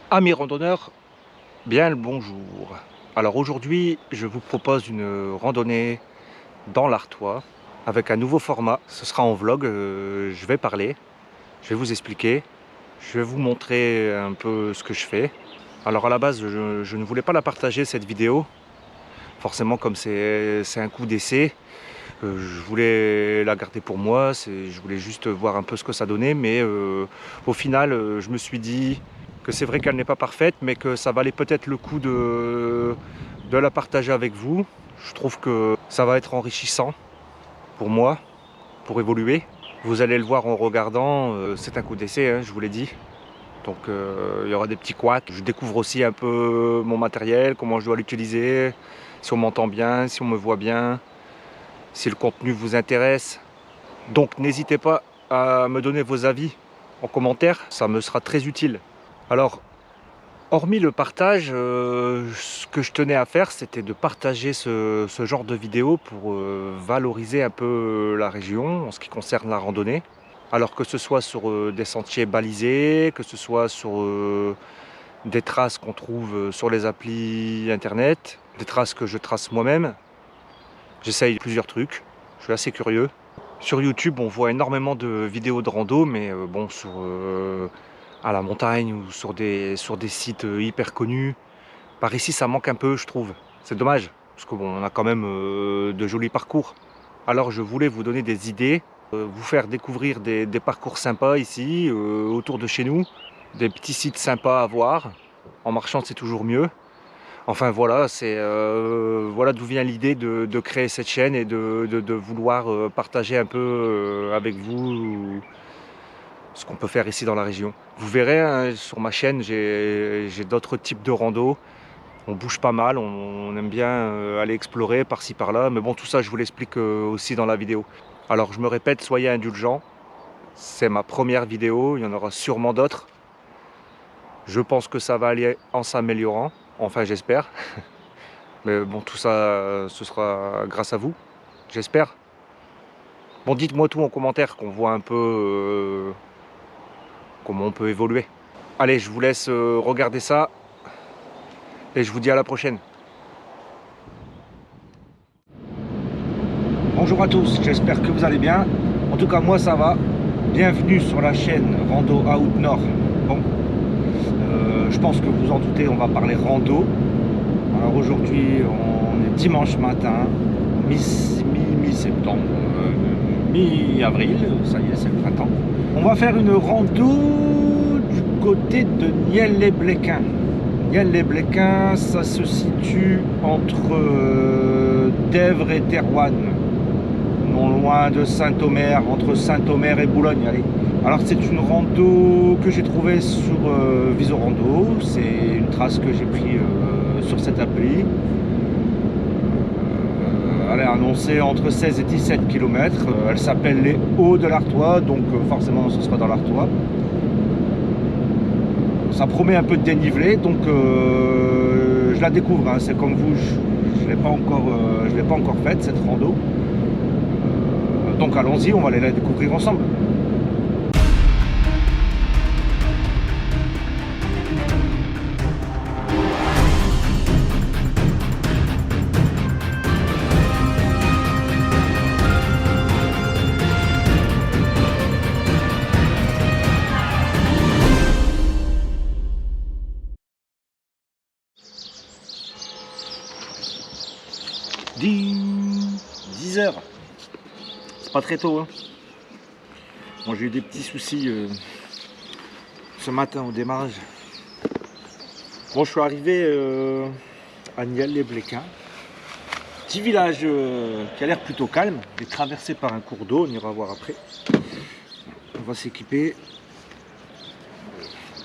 Amis randonneurs, bien le bonjour. Alors aujourd'hui, je vous propose une randonnée dans l'Artois avec un nouveau format. Ce sera en vlog, je vais parler, je vais vous expliquer, je vais vous montrer un peu ce que je fais. Alors à la base, je ne voulais pas la partager cette vidéo, forcément comme c'est un coup d'essai. Je voulais la garder pour moi, je voulais juste voir un peu ce que ça donnait, mais au final, je me suis dit que c'est vrai qu'elle n'est pas parfaite, mais que ça valait peut-être le coup de la partager avec vous. Je trouve que ça va être enrichissant pour moi, pour évoluer. Vous allez le voir en regardant, c'est un coup d'essai, hein, je vous l'ai dit. Donc il y aura des petits couacs. Je découvre aussi un peu mon matériel, comment je dois l'utiliser, si on m'entend bien, si on me voit bien, si le contenu vous intéresse. Donc n'hésitez pas à me donner vos avis en commentaire, ça me sera très utile. Alors, hormis le partage, ce que je tenais à faire, c'était de partager ce genre de vidéo pour valoriser un peu la région en ce qui concerne la randonnée. Alors que ce soit sur des sentiers balisés, que ce soit sur des traces qu'on trouve sur les applis internet, des traces que je trace moi-même. J'essaye plusieurs trucs, je suis assez curieux. Sur YouTube, on voit énormément de vidéos de rando, mais bon, à la montagne ou sur des sites hyper connus. Par ici, ça manque un peu, je trouve. C'est dommage, parce qu'on bon, a quand même de jolis parcours. Alors, je voulais vous donner des idées, vous faire découvrir des parcours sympas ici, autour de chez nous, des petits sites sympas à voir. En marchant, c'est toujours mieux. Enfin voilà, voilà d'où vient l'idée de créer cette chaîne et de vouloir partager un peu avec vous ce qu'on peut faire ici dans la région. Vous verrez, hein, sur ma chaîne, j'ai d'autres types de rando. On bouge pas mal, on aime bien aller explorer par-ci par-là. Mais bon, tout ça, je vous l'explique aussi dans la vidéo. Alors je me répète, soyez indulgents. C'est ma première vidéo, il y en aura sûrement d'autres. Je pense que ça va aller en s'améliorant. Enfin, j'espère. Mais bon, tout ça, ce sera grâce à vous, j'espère. Bon, dites-moi tout en commentaire, qu'on voit un peu comment on peut évoluer. Allez, je vous laisse regarder ça, et je vous dis à la prochaine. Bonjour à tous, j'espère que vous allez bien. En tout cas, moi ça va. Bienvenue sur la chaîne Rando Out Nord. Bon, je pense que vous en doutez, on va parler rando. Alors aujourd'hui, on est dimanche matin, mi-septembre, mi-avril, ça y est, c'est le printemps. On va faire une rando du côté de Niel-les-Bléquins. Niel-les-Bléquins, ça se situe entre Dèvres et Thérouanne, non loin de Saint-Omer, entre Saint-Omer et Boulogne. Allez. Alors c'est une rando que j'ai trouvée sur Visorando, c'est une trace que j'ai prise sur cette appli. Elle est annoncée entre 16 et 17 km. Elle s'appelle les Hauts de l'Artois, donc forcément ce sera dans l'Artois. Ça promet un peu de dénivelé, donc je la découvre, hein. C'est comme vous, je ne l'ai pas encore faite cette rando. Donc allons-y, on va aller la découvrir ensemble. Ding, 10 heures. C'est pas très tôt, hein. Bon, j'ai eu des petits soucis ce matin au démarrage. Bon, je suis arrivé à Niel-les-Bléquins. Petit village qui a l'air plutôt calme, il est traversé par un cours d'eau, on ira voir après. On va s'équiper.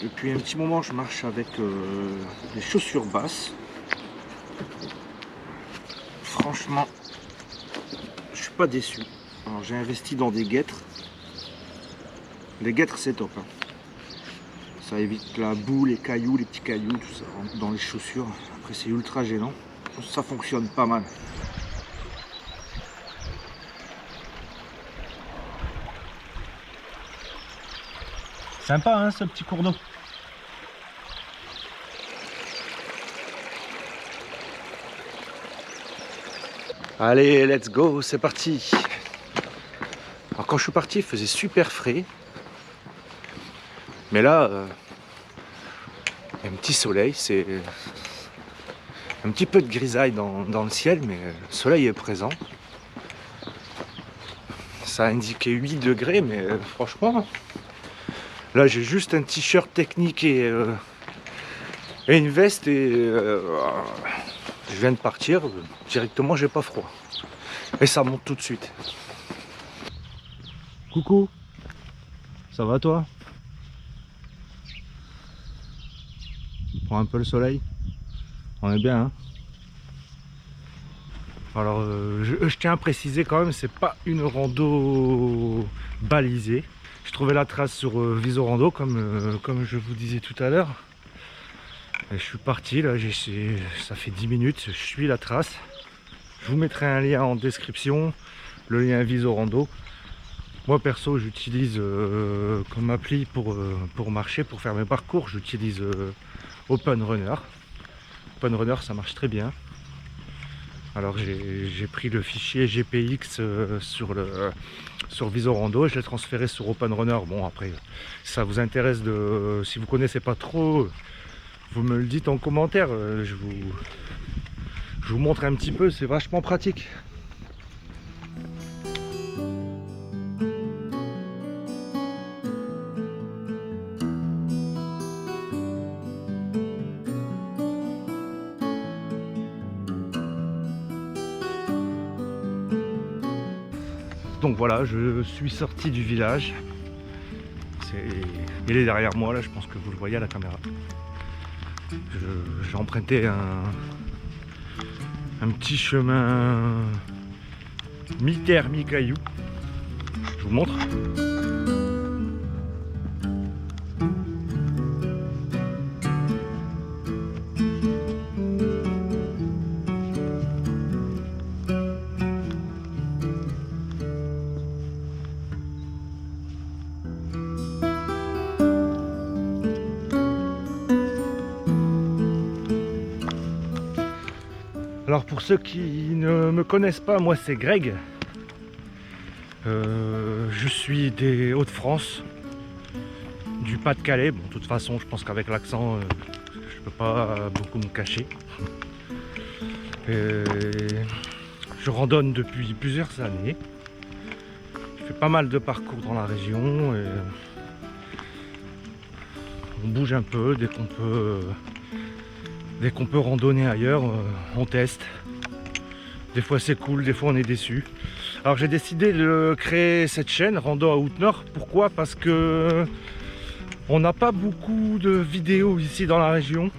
Depuis un petit moment, je marche avec des chaussures basses. Franchement, je suis pas déçu. Alors, j'ai investi dans des guêtres. Les guêtres, c'est top, hein. Ça évite la boue, les cailloux, les petits cailloux, tout ça dans les chaussures. Après, c'est ultra gênant. Ça fonctionne pas mal. Sympa, hein, ce petit cours d'eau. Allez, let's go, c'est parti. Alors quand je suis parti, il faisait super frais. Mais là, il y a un petit soleil, c'est un petit peu de grisaille dans le ciel, mais le soleil est présent. Ça a indiqué 8 degrés, mais franchement, là j'ai juste un t-shirt technique et une veste et je viens de partir, directement j'ai pas froid. Et ça monte tout de suite. Coucou, ça va toi? Prends un peu le soleil, on est bien hein. Alors je tiens à préciser quand même, c'est pas une rando balisée. Je trouvais la trace sur Visorando comme je vous disais tout à l'heure. Je suis parti là, ça fait 10 minutes, je suis la trace. Je vous mettrai un lien en description, le lien Visorando. Moi perso j'utilise comme appli pour marcher, pour faire mes parcours, j'utilise Open Runner. Open Runner ça marche très bien. Alors j'ai pris le fichier GPX sur Visorando et je l'ai transféré sur Open Runner. Bon après, si ça vous intéresse, si vous connaissez pas trop, vous me le dites en commentaire. Je vous montre un petit peu, c'est vachement pratique. Donc voilà, je suis sorti du village. Il est derrière moi là, je pense que vous le voyez à la caméra. J'ai emprunté un petit chemin mi-terre, mi-caillou. Je vous montre. Alors pour ceux qui ne me connaissent pas, moi c'est Greg. Je suis des Hauts-de-France, du Pas-de-Calais. Bon, de toute façon, je pense qu'avec l'accent, je peux pas beaucoup me cacher. Je randonne depuis plusieurs années. Je fais pas mal de parcours dans la région. Et on bouge un peu dès qu'on peut. Dès qu'on peut randonner ailleurs, on teste. Des fois c'est cool, des fois on est déçu. Alors j'ai décidé de créer cette chaîne Rando à Haute-Nord. Pourquoi? Parce que on n'a pas beaucoup de vidéos ici dans la région.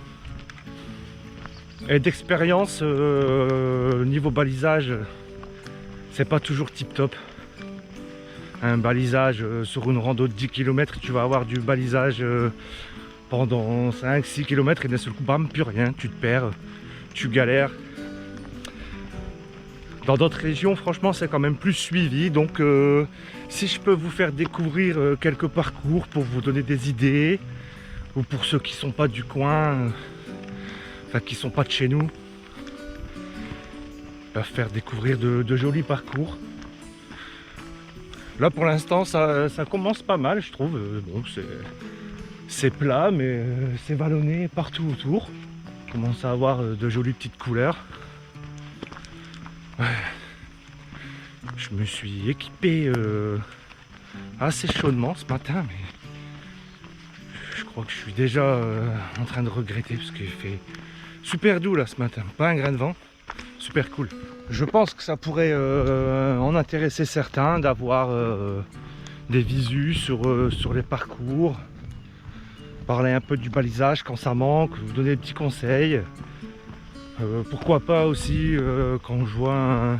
Et d'expérience, niveau balisage, c'est pas toujours tip top. Un balisage sur une rando de 10 km, tu vas avoir du balisage pendant 5-6 km et d'un seul coup, bam, plus rien, tu te perds, tu galères. Dans d'autres régions, franchement, c'est quand même plus suivi. Donc, si je peux vous faire découvrir quelques parcours pour vous donner des idées, ou pour ceux qui ne sont pas du coin, enfin qui ne sont pas de chez nous, faire découvrir de jolis parcours. Là, pour l'instant, ça commence pas mal, je trouve. Bon, c'est plat, mais c'est vallonné partout autour. On commence à avoir de jolies petites couleurs. Ouais. Je me suis équipé assez chaudement ce matin, mais je crois que je suis déjà en train de regretter parce qu'il fait super doux là ce matin, pas un grain de vent, super cool. Je pense que ça pourrait en intéresser certains d'avoir des visus sur les parcours, parler un peu du balisage quand ça manque, vous donner des petits conseils. Pourquoi pas aussi quand je vois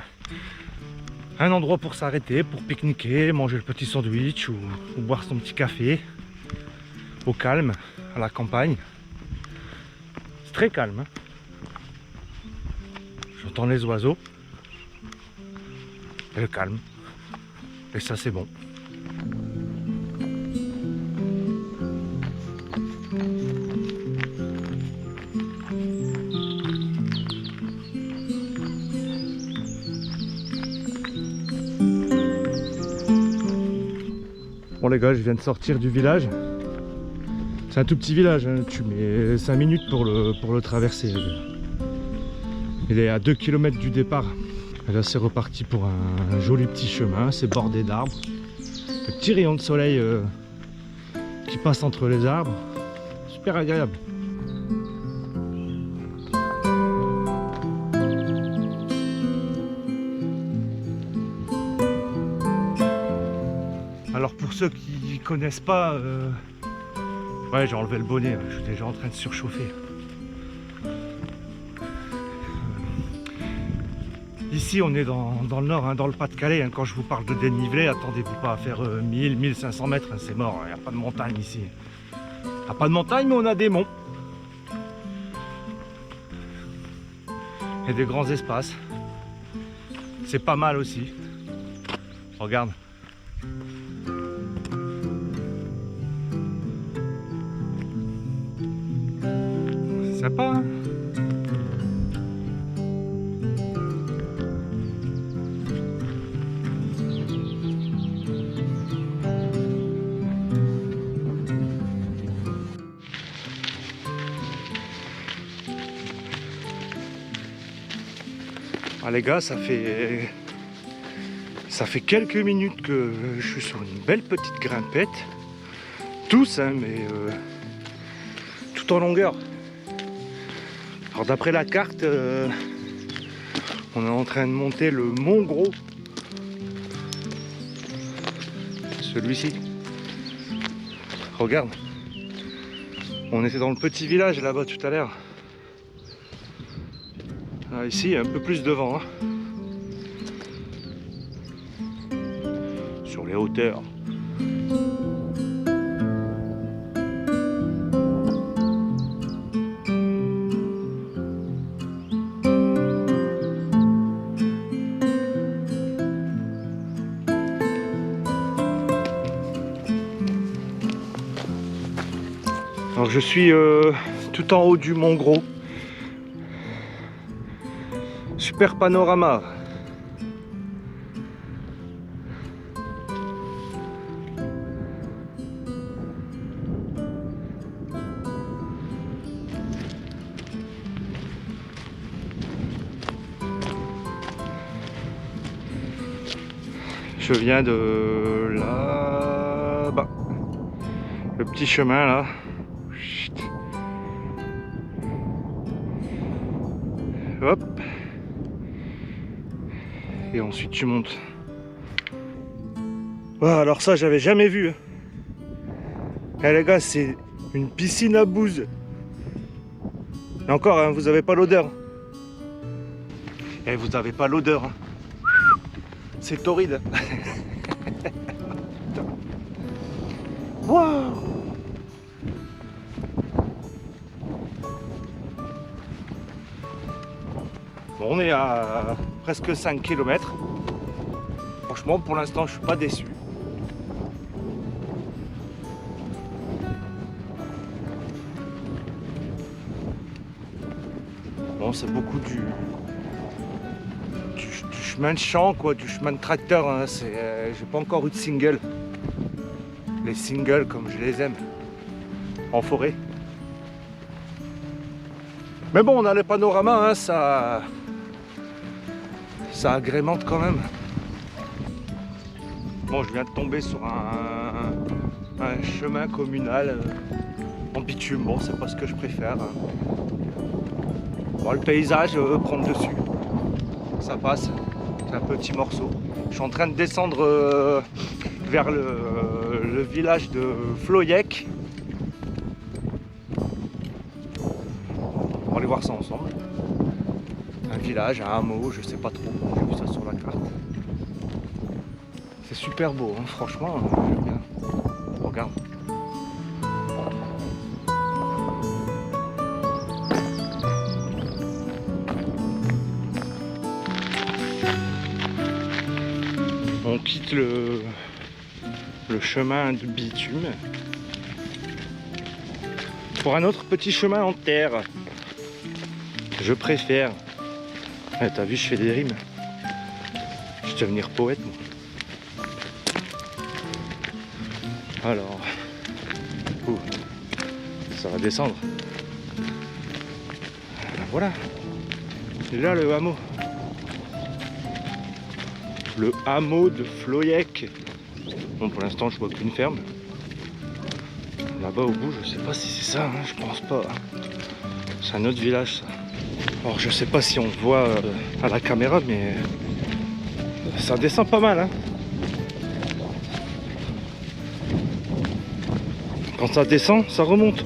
un endroit pour s'arrêter, pour pique-niquer, manger le petit sandwich ou boire son petit café au calme, à la campagne. C'est très calme, hein. J'entends les oiseaux et le calme, et ça c'est bon. Bon les gars, je viens de sortir du village. C'est un tout petit village, hein. Tu mets 5 minutes pour le traverser. Il est à 2 km du départ. Et là c'est reparti pour un joli petit chemin, c'est bordé d'arbres. Le petit rayon de soleil qui passe entre les arbres. Super agréable. Alors pour ceux qui connaissent pas, ouais, j'ai enlevé le bonnet, je suis déjà en train de surchauffer. Ici on est dans le nord, hein, dans le Pas-de-Calais, hein. Quand je vous parle de dénivelé, attendez-vous pas à faire 1000-1500 mètres, hein, c'est mort, il n'y a pas de montagne ici. Il n'y a pas de montagne mais on a des monts. Et des grands espaces. C'est pas mal aussi. Regarde. C'est sympa, hein? Ah les gars, ça fait quelques minutes que je suis sur une belle petite grimpette. Tous, hein, mais tout en longueur. Alors d'après la carte, on est en train de monter le Mont Gros. Celui-ci. Regarde. On était dans le petit village là-bas tout à l'heure. Ah, ici, un peu plus de vent, hein. Sur les hauteurs. Alors je suis tout en haut du Mont Gros. Super panorama. Je viens de là-bas. Le petit chemin là. Chut. Hop. Et ensuite tu montes. Ouais, alors ça j'avais jamais vu. Eh les gars, c'est une piscine à bouse. Et encore, hein, vous avez pas l'odeur. Et vous avez pas l'odeur. Hein. C'est torride. Wow. Bon, on est à presque 5 km. Franchement, pour l'instant, je suis pas déçu. Bon, c'est beaucoup du chemin de champ, quoi, du chemin de tracteur. Hein. J'ai pas encore eu de single. Les singles, comme je les aime, en forêt. Mais bon, on a les panoramas, hein, ça agrémente quand même. Bon, je viens de tomber sur un chemin communal en bitume. Bon, c'est pas ce que je préfère. Hein. Bon, le paysage prend le dessus. Ça passe. C'est un petit morceau. Je suis en train de descendre vers le village de Floyec. On va aller voir ça ensemble. Un village, un hameau, je sais pas trop. J'ai vu ça sur la carte. C'est super beau, hein, franchement, j'aime bien. Regarde. On quitte le chemin de bitume pour un autre petit chemin en terre. Je préfère. Ah, t'as vu, je fais des rimes. Je vais devenir poète, moi. Alors, ouh, ça va descendre. Voilà, c'est là le hameau. Le hameau de Floyec. Bon, pour l'instant, je vois qu'une ferme. Là-bas au bout, je sais pas si c'est ça, hein, je pense pas. C'est un autre village, ça. Alors, je sais pas si on voit à la caméra, mais ça descend pas mal, hein. Quand ça descend, ça remonte.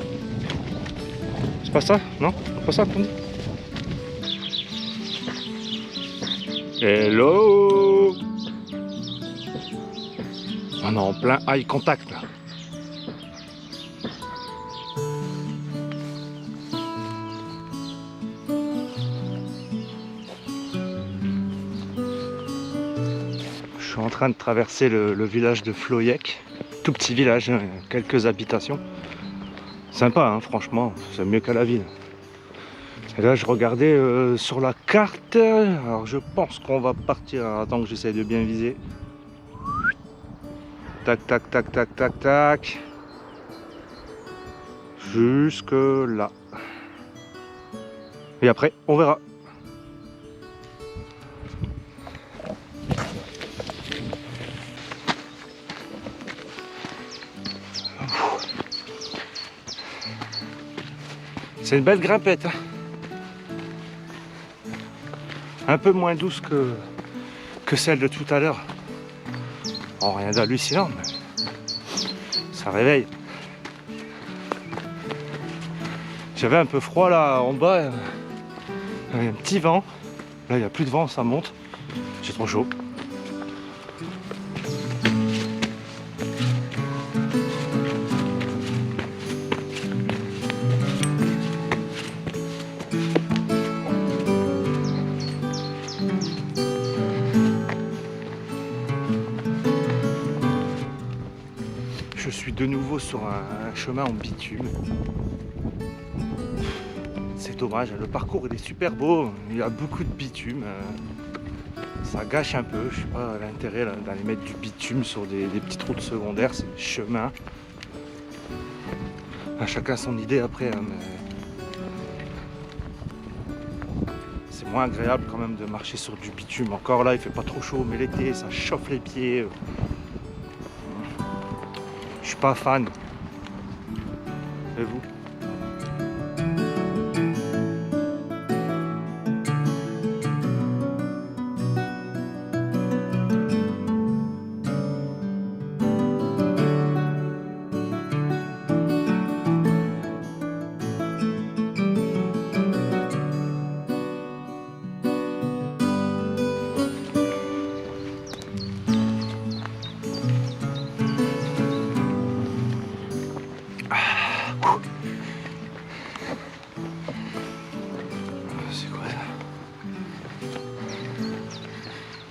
C'est pas ça? Non? C'est pas ça qu'on dit? Hello! On est en plein eye contact là. Je suis en train de traverser le village de Floyec. Tout petit village, hein, quelques habitations. Sympa, hein, franchement, c'est mieux qu'à la ville. Et là, je regardais sur la carte. Alors, je pense qu'on va partir. Alors, attends que j'essaye de bien viser. Tac, tac, tac, tac, tac, tac. Jusque là. Et après, on verra. C'est une belle grimpette, hein. Un peu moins douce que celle de tout à l'heure. Oh, rien d'hallucinant, mais ça réveille. J'avais un peu froid là en bas. Il y a un petit vent. Là, il n'y a plus de vent, ça monte. J'ai trop chaud. Je suis de nouveau sur un chemin en bitume. C'est dommage, le parcours il est super beau, il y a beaucoup de bitume. Ça gâche un peu, je sais pas l'intérêt d'aller mettre du bitume sur des petites routes secondaires, c'est des chemins. À chacun son idée après, hein, mais c'est moins agréable quand même de marcher sur du bitume. Encore là il fait pas trop chaud, mais l'été ça chauffe les pieds. Je suis pas fan. Et vous?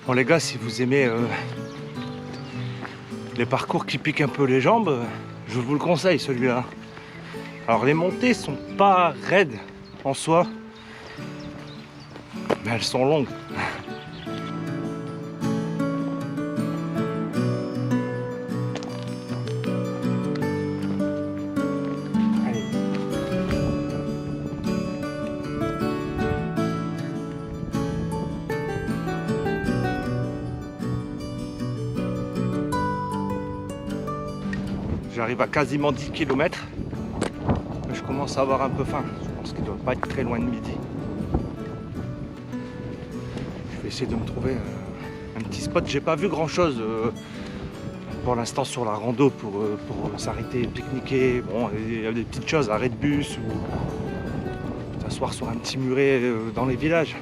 Bon les gars, si vous aimez les parcours qui piquent un peu les jambes, je vous le conseille celui-là. Alors les montées sont pas raides en soi, mais elles sont longues. J'arrive à quasiment 10 km. Je commence à avoir un peu faim. Je pense qu'il ne doit pas être très loin de midi. Je vais essayer de me trouver un petit spot. J'ai pas vu grand chose pour l'instant sur la rando pour s'arrêter, pique-niquer. Bon, il y a des petites choses, arrêt de bus ou s'asseoir sur un petit muret dans les villages.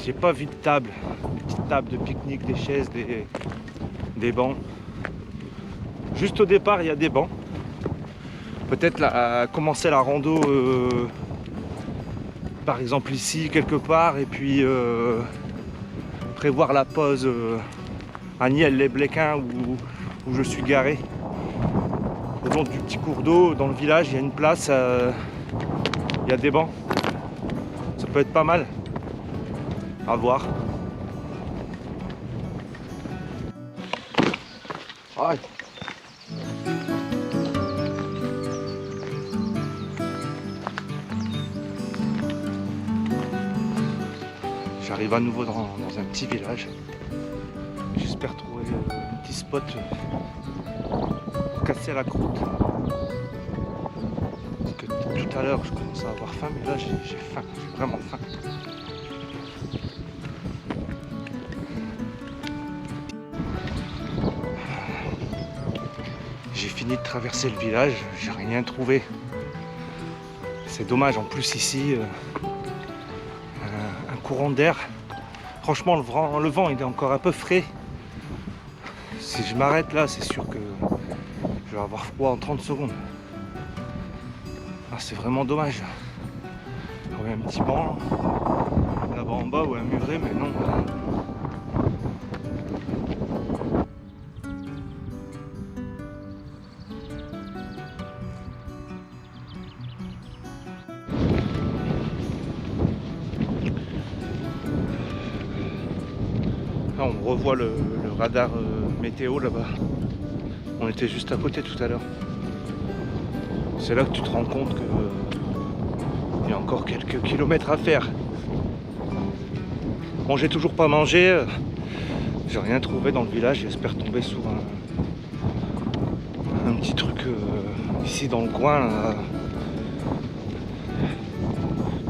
J'ai pas vu de table, des petites tables de pique-nique, des chaises, des bancs. Juste au départ, il y a des bancs. Peut-être commencer la rando, par exemple ici, quelque part, et puis prévoir la pause à Niel-les-Bléquins où je suis garé. Au long du petit cours d'eau, dans le village, il y a une place, il y a des bancs. Ça peut être pas mal à voir. Ah, J'arrive à nouveau dans un petit village. J'espère trouver un petit spot pour casser la croûte. Parce que tout à l'heure je commençais à avoir faim, mais là j'ai faim, j'ai vraiment faim. J'ai fini de traverser le village, j'ai rien trouvé. C'est dommage, en plus ici, un courant d'air. Franchement, le vent il est encore un peu frais. Si je m'arrête là, c'est sûr que je vais avoir froid en 30 secondes. Ah, c'est vraiment dommage. Il y aurait un petit banc là-bas en bas ou un muret, mais non. Là, on revoit le radar météo là-bas. On était juste à côté tout à l'heure. C'est là que tu te rends compte que il y a encore quelques kilomètres à faire. Bon, j'ai toujours pas mangé. J'ai rien trouvé dans le village. J'espère tomber sur un petit truc ici dans le coin. Là.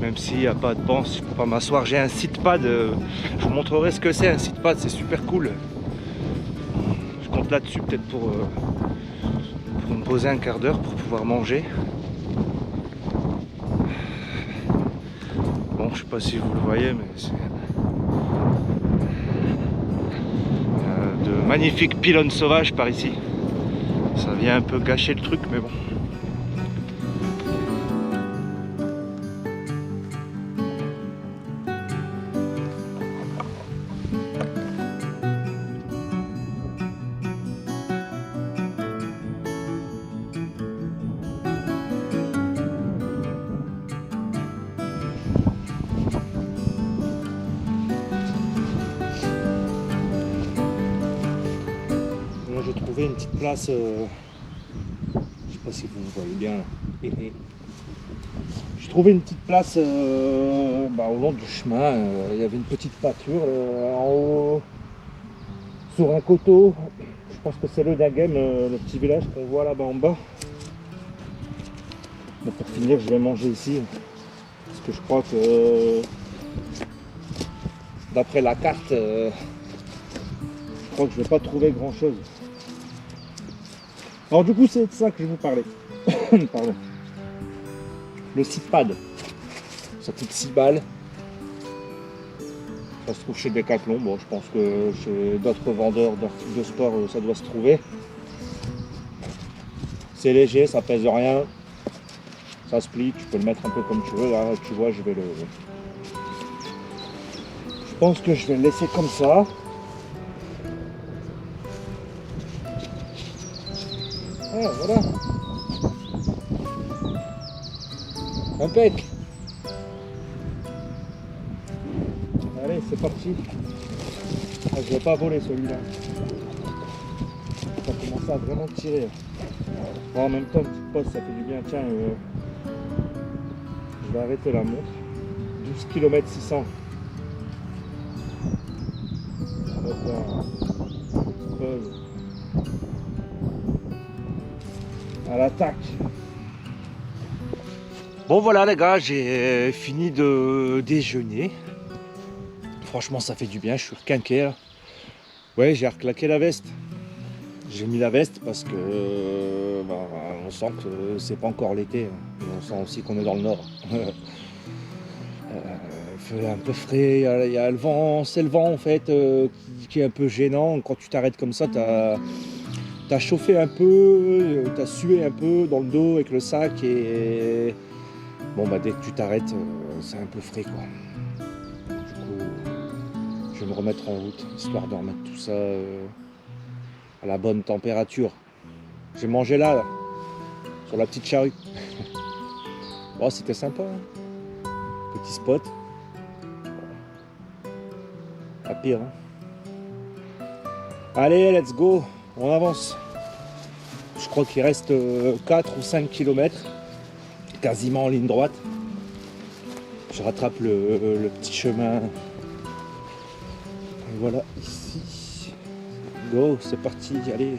Même s'il n'y a pas de banc, si je peux pas m'asseoir. J'ai un sit-pad. Je vous montrerai ce que c'est un sit-pad. C'est super cool. Je compte là-dessus peut-être pour me poser un quart d'heure pour pouvoir manger. Bon, je sais pas si vous le voyez, mais c'est de magnifiques pylônes sauvages par ici. Ça vient un peu gâcher le truc, mais bon. J'ai trouvé une petite place, je sais pas si vous voyez bien, j'ai trouvé une petite place au long du chemin. Il y avait une petite pâture en haut, sur un coteau. Je pense que c'est le Dagem, le petit village qu'on voit là-bas en bas. Mais pour finir, je vais manger ici, parce que je crois que d'après la carte, je crois que je vais pas trouver grand chose. Alors du coup, c'est de ça que je vais vous parler. Pardon. Le sit-pad. Ça coûte 6 balles. Ça se trouve chez Decathlon. Bon, je pense que chez d'autres vendeurs d'articles de sport, ça doit se trouver. C'est léger, ça pèse rien. Ça se plie, tu peux le mettre un peu comme tu veux. Là, tu vois, je pense que je vais le laisser comme ça. Ah, voilà. Impec. Allez, c'est parti. Ah, je vais pas voler celui-là. Ça commence à vraiment tirer. Bon, en même temps, une petite pause, ça fait du bien. Tiens, je vais arrêter la montre. 12 km 600. Hop là. Pause. À l'attaque. Bon voilà les gars, j'ai fini de déjeuner. Franchement ça fait du bien, je suis requinqué là. Ouais, j'ai reclaqué la veste. J'ai mis la veste parce que on sent que c'est pas encore l'été. Et on sent aussi qu'on est dans le nord. Il fait un peu frais, il y a le vent, c'est le vent en fait qui est un peu gênant. Quand tu t'arrêtes comme ça, t'as chauffé un peu, t'as sué un peu dans le dos avec le sac et bon dès que tu t'arrêtes, c'est un peu frais quoi. Du coup, je vais me remettre en route histoire de remettre tout ça à la bonne température. J'ai mangé là, sur la petite charrue. Bon, c'était sympa, hein. Petit spot. Pas pire. Hein. Allez, let's go. On avance. Je crois qu'il reste 4 ou 5 km, quasiment en ligne droite. Je rattrape le petit chemin Voilà, ici. Go, c'est parti, allez.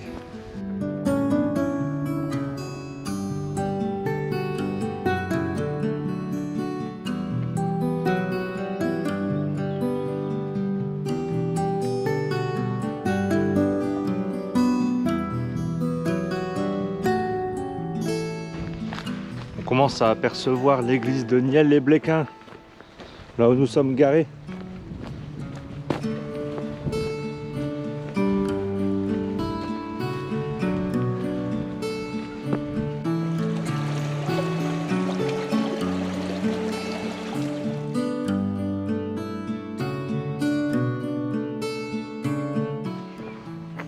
On commence à apercevoir l'église de Niel-les-Bléquins, là où nous sommes garés.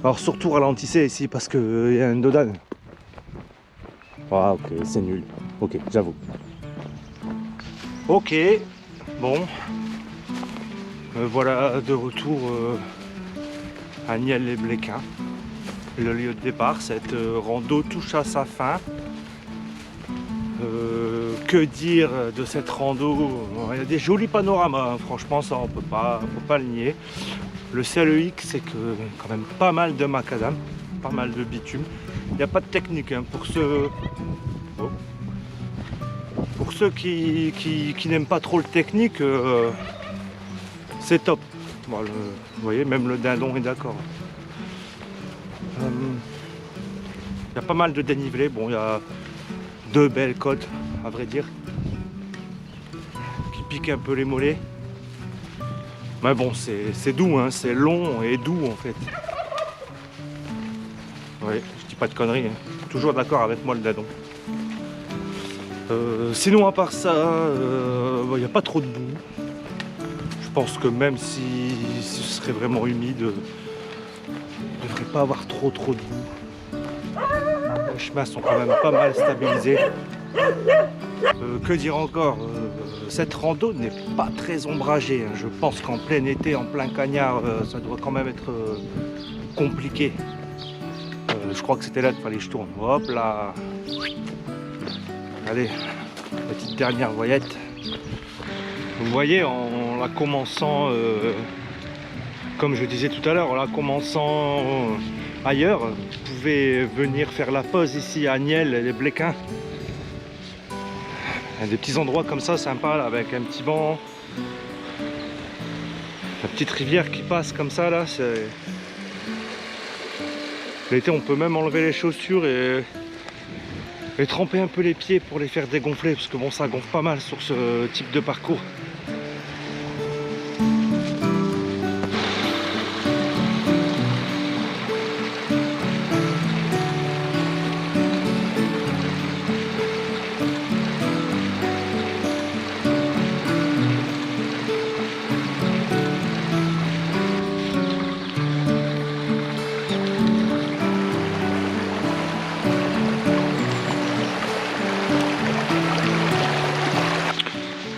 Alors surtout ralentissez ici parce qu'il y a un dodan. Ah ok, c'est nul. Ok, j'avoue. Ok, bon. Voilà de retour à Niel-les-Bléquins. Le lieu de départ, cette rando touche à sa fin. Que dire de cette rando? Il y a des jolis panoramas, hein. Franchement ça on peut pas le nier. Le seul hic c'est que quand même pas mal de macadam, pas mal de bitume. Il n'y a pas de technique hein, pour ceux qui n'aiment pas trop le technique, c'est top. Bon, vous voyez, même le dindon est d'accord. Il y a pas mal de dénivelé. Bon, il y a deux belles côtes, à vrai dire, qui piquent un peu les mollets. Mais bon, c'est doux, hein, c'est long et doux en fait. Oui, je dis pas de conneries, hein. Toujours d'accord avec moi le dindon. Sinon à part ça, il n'y a pas trop de boue. Je pense que même si ce serait vraiment humide, il ne devrait pas avoir trop de boue. Les chemins sont quand même pas mal stabilisés. Que dire encore, cette rando n'est pas très ombragée. Je pense qu'en plein été, en plein cagnard, ça doit quand même être compliqué. Je crois que c'était là qu'il fallait que je tourne. Hop là. Allez, petite dernière voyette. Vous voyez, en la commençant, comme je disais tout à l'heure, en la commençant ailleurs, vous pouvez venir faire la pause ici à Niel-les-Bléquins. Il y a des petits endroits comme ça sympas là, avec un petit banc, la petite rivière qui passe comme ça là. L'été on peut même enlever les chaussures et tremper un peu les pieds pour les faire dégonfler parce que bon ça gonfle pas mal sur ce type de parcours.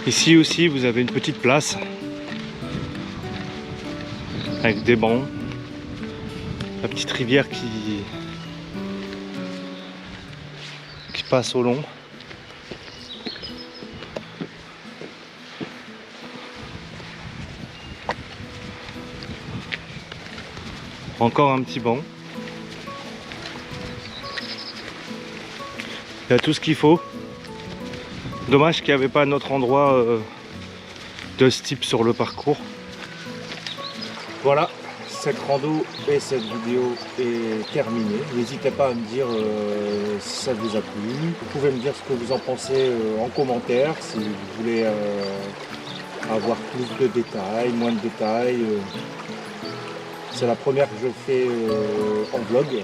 Ici aussi vous avez une petite place avec des bancs, la petite rivière qui passe au long. Encore un petit banc. Il y a tout ce qu'il faut. Dommage qu'il n'y avait pas un autre endroit de ce type sur le parcours. Voilà, cette rando et cette vidéo est terminée. N'hésitez pas à me dire si ça vous a plu. Vous pouvez me dire ce que vous en pensez en commentaire, si vous voulez avoir plus de détails, moins de détails. C'est la première que je fais en vlog.